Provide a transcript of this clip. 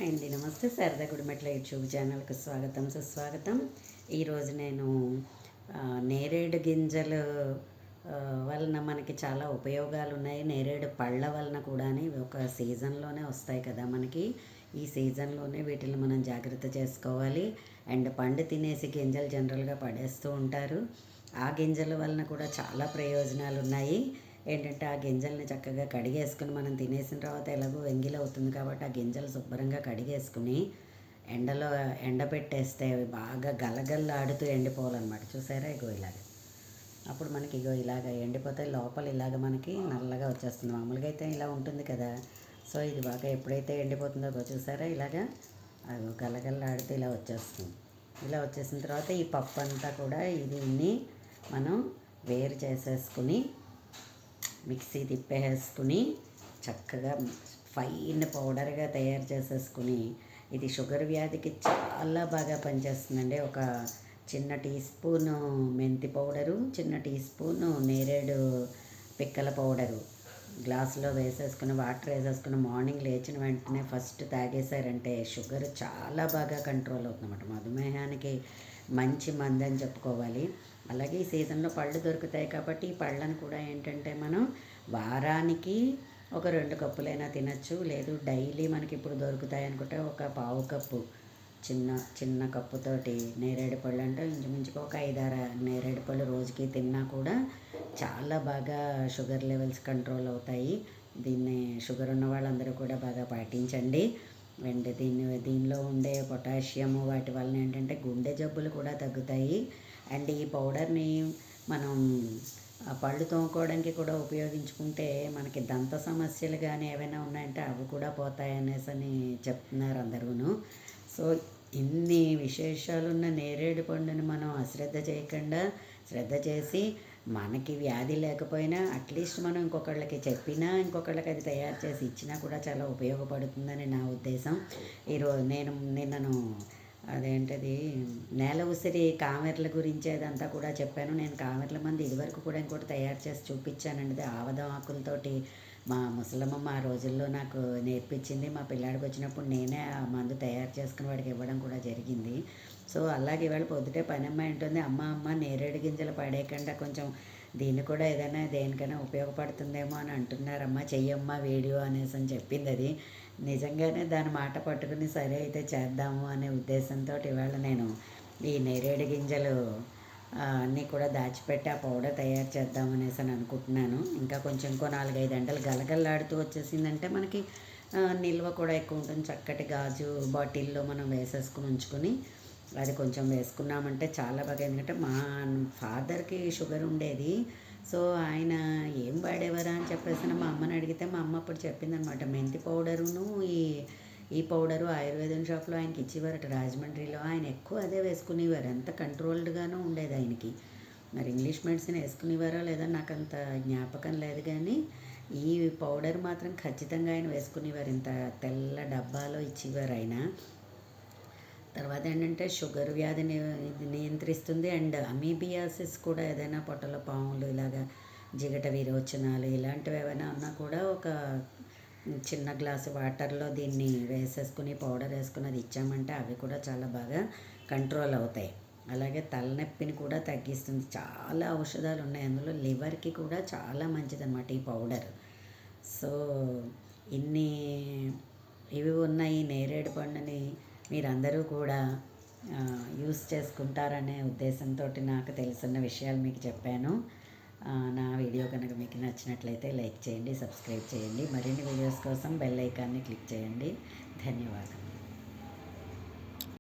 అండి నమస్తే. శారదా గుడిమెట్ల యూట్యూబ్ ఛానల్కి స్వాగతం సుస్వాగతం. ఈరోజు నేను నేరేడు గింజలు వలన మనకి చాలా ఉపయోగాలు ఉన్నాయి. నేరేడు పళ్ళ వలన కూడా ఒక సీజన్లోనే వస్తాయి కదా మనకి. ఈ సీజన్లోనే వీటిని మనం జాగ్రత్త చేసుకోవాలి. అండ్ పండు తినేసి గింజలు జనరల్గా పడేస్తూ ఉంటారు. ఆ గింజల వలన కూడా చాలా ప్రయోజనాలు ఉన్నాయి. ఏంటంటే ఆ గింజల్ని చక్కగా కడిగేసుకుని మనం తినేసిన తర్వాత ఎలాగో ఎంగిలి అవుతుంది కాబట్టి ఆ గింజలు శుభ్రంగా కడిగేసుకుని ఎండలో ఎండబెట్టేస్తే అవి బాగా గలగల్లాడుతూ ఎండిపోవాలన్నమాట. చూసారా, ఇగో ఇలాగ. అప్పుడు మనకి ఇగో ఇలాగ ఎండిపోతే లోపల ఇలాగ మనకి నల్లగా వచ్చేస్తుంది. మామూలుగా అయితే ఇలా ఉంటుంది కదా. సో ఇది బాగా ఎప్పుడైతే ఎండిపోతుందో చూసారా, ఇలాగా అది గలగల్లాడితే ఇలా వచ్చేస్తుంది. ఇలా వచ్చేసిన తర్వాత ఈ పప్పు అంతా కూడా దీన్ని మనం వేరు చేసేసుకుని మిక్సీ తిప్పేసుకుని చక్కగా ఫైన్ పౌడర్గా తయారు చేసేసుకుని, ఇది షుగర్ వ్యాధికి చాలా బాగా పనిచేస్తుందండి. ఒక చిన్న టీ స్పూను మెంతి పౌడరు, చిన్న టీ స్పూను నేరేడు పిక్కల పౌడరు గ్లాసులో వేసేసుకుని వాటర్ వేసేసుకుని మార్నింగ్ లేచిన వెంటనే ఫస్ట్ తాగేశారంటే షుగర్ చాలా బాగా కంట్రోల్ అవుతుందన్నమాట. మధుమేహానికి మంచి మందు అని చెప్పుకోవాలి. అలాగే ఈ సీజన్లో పళ్ళు దొరుకుతాయి కాబట్టి ఈ పళ్ళను కూడా ఏంటంటే మనం వారానికి ఒక 2 కప్పులైనా తినచ్చు. లేదు డైలీ మనకి ఇప్పుడు దొరుకుతాయి అనుకుంటే ఒక పావు కప్పు చిన్న చిన్న కప్పుతోటి నేరేడు పళ్ళు అంటే ఇంచుమించుగా ఒక 5-6 నేరేడు పళ్ళు రోజుకి తిన్నా కూడా చాలా బాగా షుగర్ లెవెల్స్ కంట్రోల్ అవుతాయి. దీన్ని షుగర్ ఉన్న వాళ్ళందరూ కూడా బాగా పాటించండి. అండ్ దీనిలో ఉండే పొటాషియము వాటి వలన ఏంటంటే గుండె జబ్బులు కూడా తగ్గుతాయి. అండ్ ఈ పౌడర్ని మనం పళ్ళు తోముకోవడానికి కూడా ఉపయోగించుకుంటే మనకి దంత సమస్యలు కానీ ఏవైనా ఉన్నాయంటే అవి కూడా పోతాయి అనేసి అని చెప్తున్నారు అందరూను. సో ఇన్ని విశేషాలున్న నేరేడు పండుని మనం అశ్రద్ధ చేయకుండా శ్రద్ధ చేసి మనకి వ్యాధి లేకపోయినా అట్లీస్ట్ మనం ఇంకొకళ్ళకి చెప్పినా ఇంకొకళ్ళకి అది తయారు చేసి ఇచ్చినా కూడా చాలా ఉపయోగపడుతుందని నా ఉద్దేశం. ఈరోజు నిన్నను అదేంటది నేల ఉసిరి కామెర్ల గురించి అదంతా కూడా చెప్పాను. నేను కామెర్ల మంది ఇదివరకు కూడా ఇంకోటి తయారు చేసి చూపించానండి. ఆవదం ఆకులతోటి మా ముసలమ్మ ఆ రోజుల్లో నాకు నేర్పించింది. మా పిల్లాడికి వచ్చినప్పుడు నేనే ఆ మందు తయారు చేసుకుని వాడికి ఇవ్వడం కూడా జరిగింది. సో అలాగే ఇవాళ పొద్దుటే పనమ్మాయి ఉంటుంది, అమ్మ నేరేడు గింజలు పడేయకుండా కొంచెం దీన్ని కూడా ఏదైనా దేనికైనా ఉపయోగపడుతుందేమో అని అంటున్నారమ్మా, చెయ్యమ్మా వీడియో అనేసి అని చెప్పింది. అది నిజంగానే దాని మాట పట్టుకుని సరే అయితే చేద్దాము అనే ఉద్దేశంతో ఇవాళ నేను ఈ నేరేడు గింజలు అన్నీ కూడా దాచిపెట్టి ఆ పౌడర్ తయారు చేద్దామనేసి అని అనుకుంటున్నాను. ఇంకా కొంచెం ఇంకో 4-5 గంటలు గలగల్లాడుతూ వచ్చేసిందంటే మనకి నిల్వ కూడా ఎక్కువ ఉంటుంది. చక్కటి గాజు బాటిల్లో మనం వేసేసుకుని ఉంచుకొని అది కొంచెం వేసుకున్నామంటే చాలా బాగా. ఎందుకంటే మా ఫాదర్కి షుగర్ ఉండేది. సో ఆయన ఏం వాడేవారా అని చెప్పేసి మా అమ్మని అడిగితే మా అమ్మ అప్పుడు చెప్పిందనమాట, మెంతి పౌడరును ఈ పౌడరు ఆయుర్వేదం షాప్లో ఆయనకి ఇచ్చేవారట రాజమండ్రిలో. ఆయన ఎక్కువ అదే వేసుకునేవారు. ఎంత కంట్రోల్డ్గానూ ఉండేది ఆయనకి. మరి ఇంగ్లీష్ మెడిసిన్ వేసుకునేవారో లేదో నాకు అంత జ్ఞాపకం లేదు, కానీ ఈ పౌడర్ మాత్రం ఖచ్చితంగా ఆయన వేసుకునేవారు. ఇంత తెల్ల డబ్బాలో ఇచ్చేవారు ఆయన. తర్వాత ఏంటంటే షుగర్ వ్యాధిని నియంత్రిస్తుంది. అండ్ అమీబియాసిస్ కూడా ఏదైనా పొట్టలో పాములు ఇలాగా జిగట విరోచనాలు ఇలాంటివి ఏమైనా ఉన్నా కూడా ఒక చిన్న గ్లాసు వాటర్లో దీన్ని వేసేసుకుని పౌడర్ వేసుకుని అది ఇచ్చామంటే అవి కూడా చాలా బాగా కంట్రోల్ అవుతాయి. అలాగే తలనొప్పిని కూడా తగ్గిస్తుంది. చాలా ఔషధాలు ఉన్నాయి అందులో. లివర్కి కూడా చాలా మంచిదన్నమాట ఈ పౌడర్. సో ఇవి ఉన్నాయి. నేరేడు పండుని మీరందరూ కూడా యూస్ చేసుకుంటారనే ఉద్దేశంతో నాకు తెలిసిన విషయాలు మీకు చెప్పాను. నా వీడియో కనుక మీకు నచ్చినట్లయితే లైక్ చేయండి, సబ్స్క్రైబ్ చేయండి. మరిన్ని వీడియోస్ కోసం బెల్ ఐకాన్ని క్లిక్ చేయండి. ధన్యవాదాలు.